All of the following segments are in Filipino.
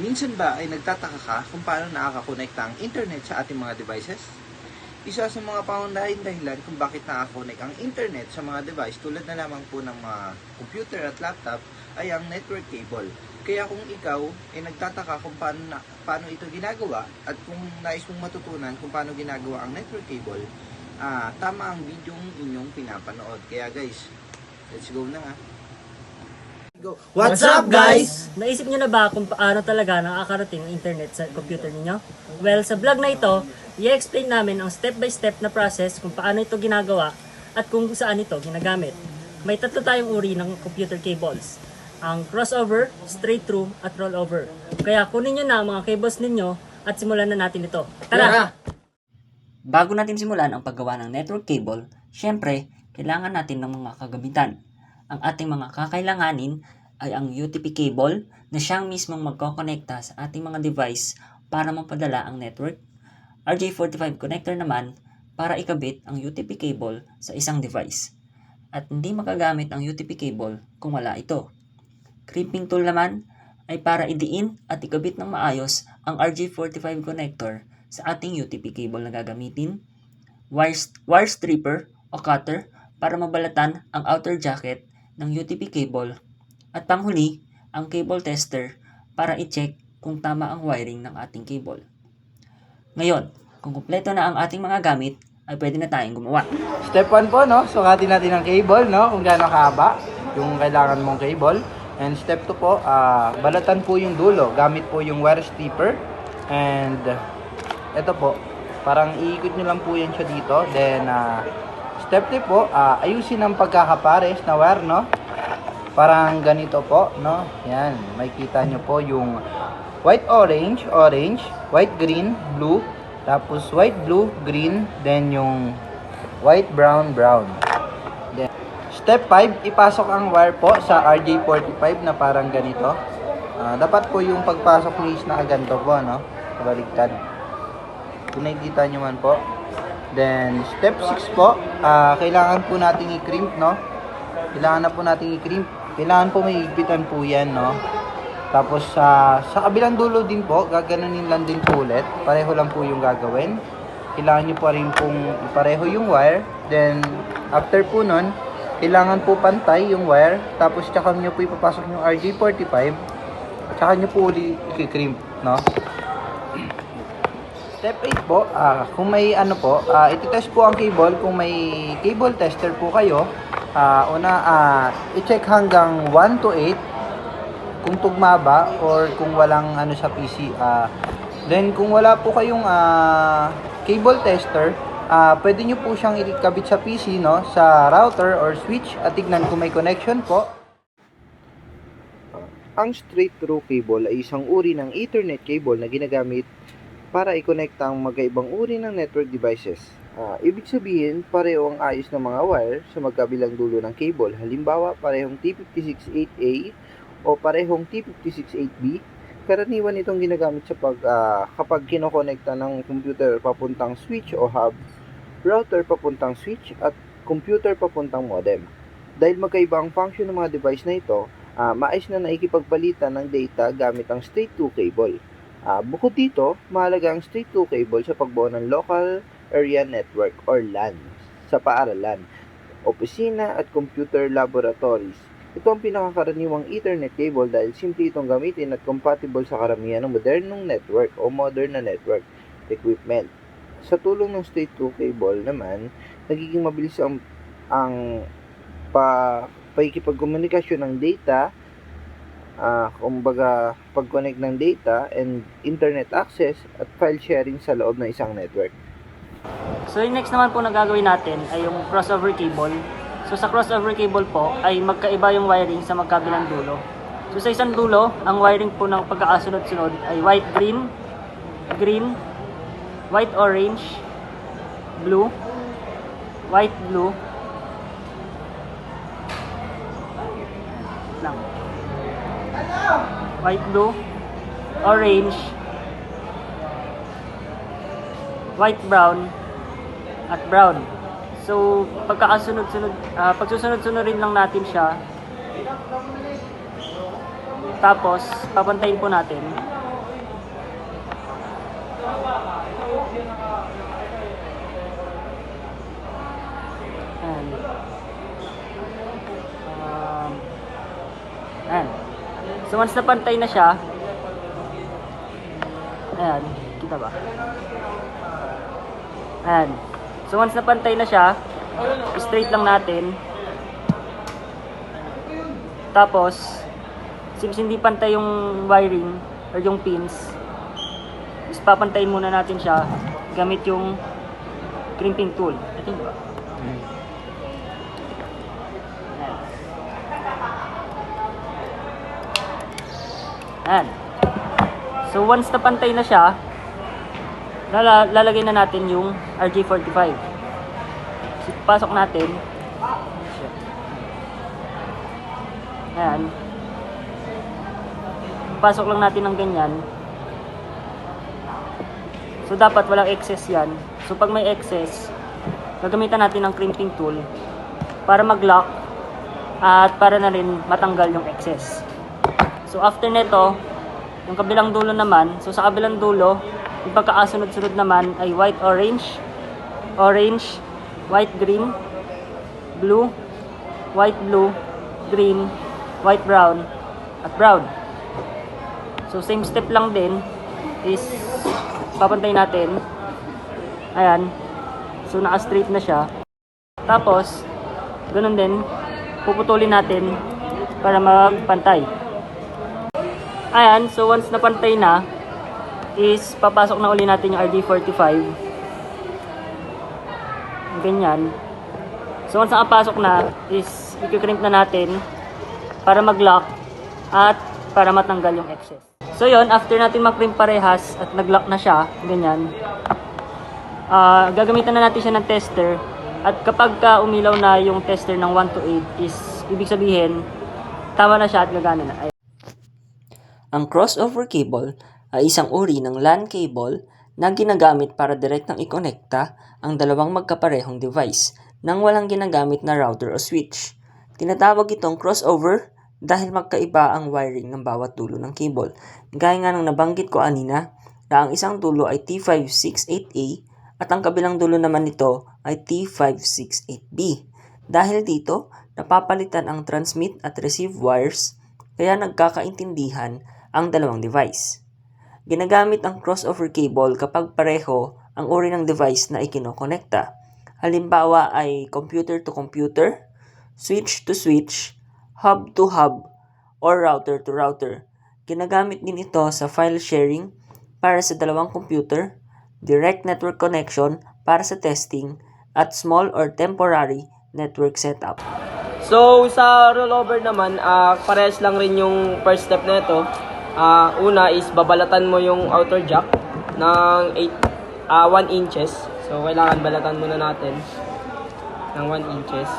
Minsan ba ay nagtataka ka kung paano nakakakonekta ang internet sa ating mga devices? Isa sa mga pangunahing dahilan kung bakit nakakakonect ang internet sa mga device tulad na lamang po ng mga computer at laptop ay ang network cable. Kaya kung ikaw ay nagtataka kung paano ito ginagawa at kung nais mong matutunan kung paano ginagawa ang network cable, tama ang video inyong pinapanood. Kaya guys, let's go na nga. Go. What's up, guys? Naisip nyo na ba kung paano talaga nakakarating ang internet sa computer ninyo? Well, sa vlog na ito, i-explain namin ang step-by-step na process kung paano ito ginagawa at kung saan ito ginagamit. May tatlo tayong uri ng computer cables. Ang crossover, straight through, at rollover. Kaya kunin nyo na ang mga cables ninyo at simulan na natin ito. Tara! Bago natin simulan ang paggawa ng network cable, syempre, kailangan natin ng mga kagamitan. Ang ating mga kakailanganin ay ang UTP cable na siyang mismong magkokonekta sa ating mga device para mapadala ang network. RJ45 connector naman para ikabit ang UTP cable sa isang device. At hindi makagamit ang UTP cable kung wala ito. Crimping tool naman ay para idiin at ikabit ng maayos ang RJ45 connector sa ating UTP cable na gagamitin. Wire stripper o cutter para mabalatan ang outer jacket ng UTP cable, at panghuli, ang cable tester para i-check kung tama ang wiring ng ating cable. Ngayon, kung kumpleto na ang ating mga gamit, ay pwede na tayong gumawa. Step 1 po, no? Sukatin natin ang cable, no? Kung gaano kahaba yung kailangan mong cable. And step 2 po, balatan po yung dulo. Gamit po yung wire stripper. And ito po, parang iikot nyo lang po yan siya dito. Then, step 3 po, ayusin ang pagkakapares na wire, no? Parang ganito po, no? Yan, makikita nyo po yung white-orange, orange, white-green, blue, tapos white-blue, green, then yung white-brown, brown. Then, step 5, ipasok ang wire po sa RJ45 na parang ganito. Dapat po yung pagpasok ni is nakaganto po, no? Baliktad. Kung nakikita nyo man po. Then, step 6 po, kailangan po natin i-crimp, no? Kailangan na po natin i-crimp. Kailangan po may higpitan po yan, no? Tapos, sa kabilang dulo din po, gaganunin lang din po ulit. Pareho lang po yung gagawin. Kailangan nyo pa rin pong ipareho yung wire. Then, after po nun, kailangan po pantay yung wire. Tapos, tsaka nyo po ipapasok yung RJ45. Tsaka nyo po ulit i-crimp, no? Step 8 po, kung may ano po, iti-test po ang cable. Kung may cable tester po kayo, i-check hanggang 1 to 8 kung tugma ba or kung walang ano sa PC. Then kung wala po kayong cable tester, pwede nyo po siyang ikabit sa PC, no, sa router or switch at tignan kung may connection po. Ang straight through cable ay isang uri ng Ethernet cable na ginagamit para i-connect ang magkaibang uri ng network devices. Ibig sabihin, pareho ang ayos ng mga wire sa magkabilang dulo ng cable. Halimbawa, parehong T568A o parehong T568B. Karaniwan itong ginagamit sa kapag kinokonekta ng computer papuntang switch o hub, router papuntang switch, at computer papuntang modem. Dahil magkaiba ang function ng mga device na ito, maayos na naikipagpalitan ng data gamit ang straight-through cable. Bukod dito, mahalaga ang straight-through cable sa pagbuo ng local area network or LAN sa paaralan, opisina at computer laboratories. Ito ang pinakakaraniwang Ethernet cable dahil simple itong gamitin at compatible sa karamihan ng modernong network o modern na network equipment. Sa tulong ng straight-through cable naman, nagiging mabilis ang pakikipagkomunikasyon ng data, kumbaga pag-connect ng data and internet access at file sharing sa loob ng isang network. So yung next naman po na gagawin natin ay yung crossover cable. So sa crossover cable po ay magkaiba yung wiring sa magkabilang dulo. So sa isang dulo, ang wiring po ng pagkakasunod-sunod ay white-green, green, white-orange, blue, white-blue, white-blue, orange, white-brown, at brown. So, pagsusunod-sunod rin lang natin siya. Tapos, papantayin po natin So once na pantay na siya, ayan, kita ba? Ayan. So once na pantay na siya, straight lang natin. Tapos, since hindi pantay yung wiring or yung pins, is papantayin muna natin siya gamit yung crimping tool. Ito ba? Ayan. So once na pantay na siya, lalagay na natin yung RJ45. So, pasok natin. Ayan. Pasok lang natin ng ganyan. So dapat walang excess yan. So pag may excess, gagamitan natin ng crimping tool para mag-lock at para na rin matanggal yung excess. So after nito, yung kabilang dulo naman, so sa kabilang dulo, yung pagkakasunod-sunod naman ay white, orange, orange, white, green, blue, white, blue, green, white, brown, at brown. So same step lang din is papantay natin. Ayan. So naka-straight na siya. Tapos, ganun din, puputulin natin para magpantay. Ayan. So once napantay na, is papasok na uli natin yung RJ45. Ganyan. So once nakapasok na, is i-crimp na natin para mag-lock at para matanggal yung excess. So yon, after natin mag-crimp parehas at nag-lock na siya, ganyan, gagamitan na natin siya ng tester. At kapag umilaw na yung tester ng 1 to 8 is ibig sabihin tama na siya at gagana na. Ang crossover cable ay isang uri ng LAN cable na ginagamit para direktang ikonekta ang dalawang magkaparehong device nang walang ginagamit na router o switch. Tinatawag itong crossover dahil magkaiba ang wiring ng bawat dulo ng cable. Gaya nga ng nabanggit ko kanina na ang isang dulo ay T568A at ang kabilang dulo naman nito ay T568B. Dahil dito, napapalitan ang transmit at receive wires kaya nagkakaintindihan ang dalawang device. Ginagamit ang crossover cable kapag pareho ang uri ng device na ikinokonekta. Halimbawa ay computer to computer, switch to switch, hub to hub, or router to router. Ginagamit din ito sa file sharing para sa dalawang computer, direct network connection para sa testing, at small or temporary network setup. So, sa rollover naman, parehas lang rin yung first step na ito. Una is babalatan mo yung outer jack ng 1 inches. So, kailangan balatan muna natin ng 1 inches.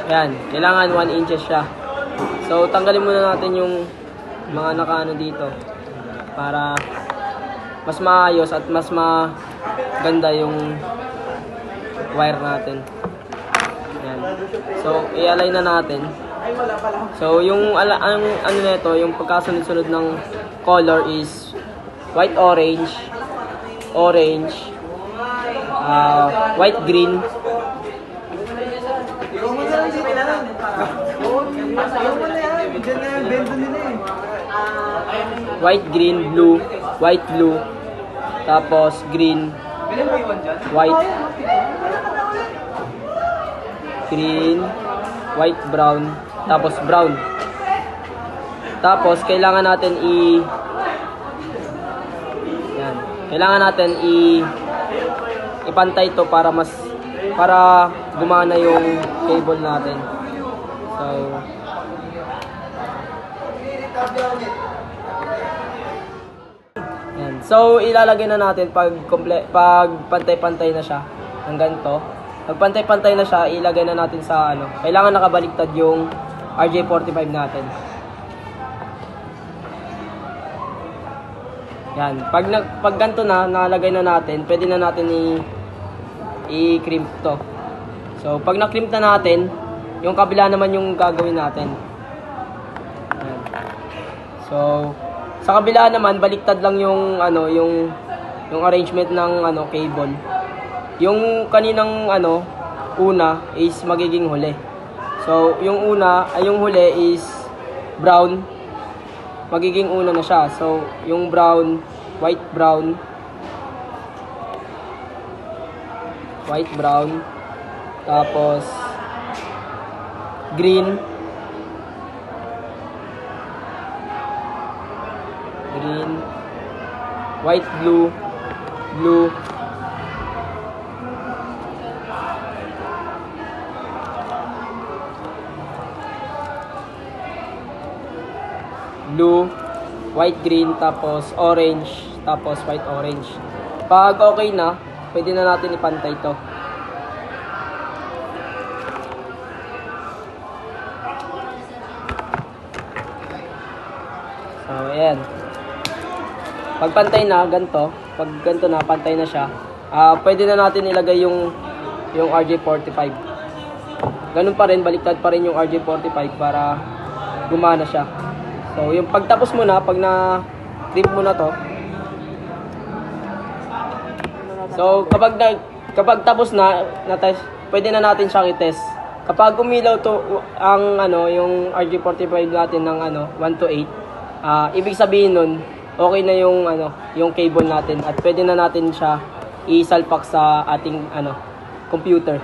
Yan, kailangan 1 inches siya. So, tanggalin muna natin yung mga nakaano dito para mas maayos at mas maganda yung wire natin. Yan. So, i-align na natin. So, yung ano nito, yung pagkasunod-sunod ng color is white, orange, orange, white, green, white, green, blue, white, blue, tapos green, white, green, white, brown, tapos brown. Tapos kailangan natin yan. Kailangan natin ipantay to para gumana yung cable natin. So yan. So ilalagay na natin pag pantay-pantay na siya ng ganito. Pag pantay-pantay na siya, ilagay na natin sa kailangan nakabaliktad yung RJ45 natin. Yan. Pag ganito na, nalagay na natin, pwede na natin i-crimp to. So, pag na-crimp na natin, yung kabila naman yung gagawin natin. Yan. So, Sa kabila naman, baliktad lang yung yung arrangement ng cable. Yung kaninang una is magiging huli. So, yung huli is brown. Magiging una na siya. So, yung brown, white brown, tapos green, white, blue, blue, white, green, tapos orange, tapos white, orange. Pag okay na, pwede na natin ipantay to. So, ayan. Pagpantay na, pag ganito na, pantay na siya, pwede na natin ilagay yung RJ45. Ganun pa rin, baliktad pa rin yung RJ45 para gumana siya. So, yung pagtapos mo na, pag na-clip mo na to, so, kapag tapos na test, pwede na natin siyang i-test. Kapag umilaw to yung RJ45 natin ng 1 to 8, ibig sabihin nun, okay na yung cable natin at pwede na natin siya isalpak sa ating computer.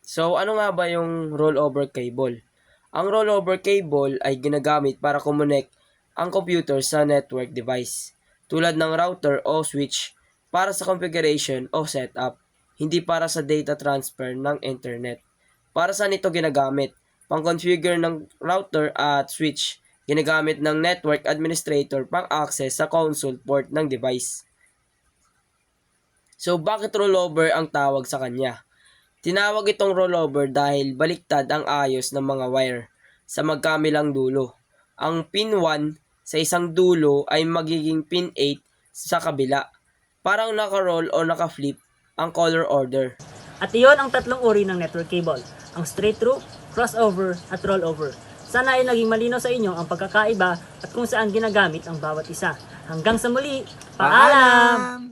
So, ano nga ba yung rollover cable? Ang rollover cable ay ginagamit para connect ang computer sa network device, tulad ng router o switch para sa configuration o setup, hindi para sa data transfer ng internet. Para saan ito ginagamit? Pang-configure ng router at switch, ginagamit ng network administrator pang-access sa console port ng device. So, bakit rollover ang tawag sa kanya? Tinawag itong rollover dahil baliktad ang ayos ng mga wire sa magkamilang dulo. Ang pin 1 sa isang dulo ay magiging pin 8 sa kabila. Parang naka-roll o naka-flip ang color order. At iyon ang tatlong uri ng network cable, ang straight through, crossover, at rollover. Sana ay naging malinaw sa inyo ang pagkakaiba at kung saan ginagamit ang bawat isa. Hanggang sa muli, paalam!